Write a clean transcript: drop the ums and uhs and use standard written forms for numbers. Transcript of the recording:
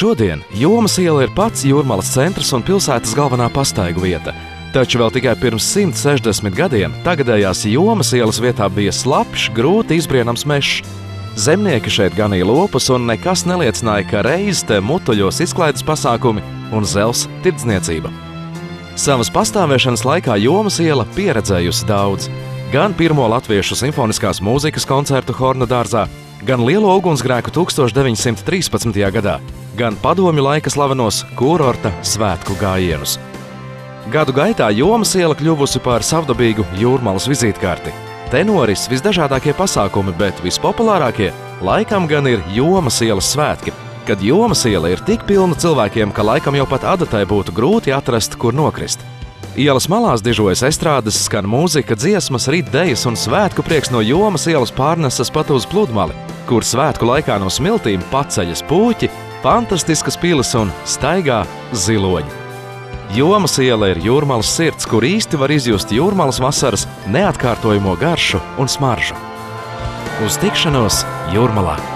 Šodien Jomas iela ir pats Jūrmalas centrs un pilsētas galvenā pastaigu vieta. Taču vēl tikai pirms 160 gadiem tagadējās Jomas ielas vietā bija slapjš, grūti izbrienams mežs. Zemnieki šeit ganīja lopus un nekas neliecināja, ka reiz te mutuļos izklaides pasākumi un zels tirdzniecība. Savas pastāvēšanas laikā Jomas iela pieredzējusi daudz. Gan pirmo latviešu simfoniskās mūzikas koncertu Horna dārzā, gan lielo ugunsgrēku 1913. gadā, gan padomju laika slavenos kurorta svētku gājienus. Gadu gaitā Jomas iela kļuvusi par savdabīgu Jūrmalas vizītkarti. Te noris visdažādākie pasākumi, bet vispopulārākie laikam gan ir Jomas ielas svētki, kad Jomas iela ir tik pilna cilvēkiem, ka laikam jau pat adatai būtu grūti atrast, kur nokrist. Ielas malās dižojas estrādes, skan mūzika, dziesmas, rit dejas un svētku prieks no Jomas ielas pārnesas pat uz pludmali, kur svētku laikā no smiltīm paceļas puķi, fantastiskas pilis un staigā ziloņi. Jomas iela ir Jūrmalas sirds, kur īsti var izjust Jūrmalas vasaras neatkārtojamo garšu un smaržu. Uz tikšanos Jūrmalā!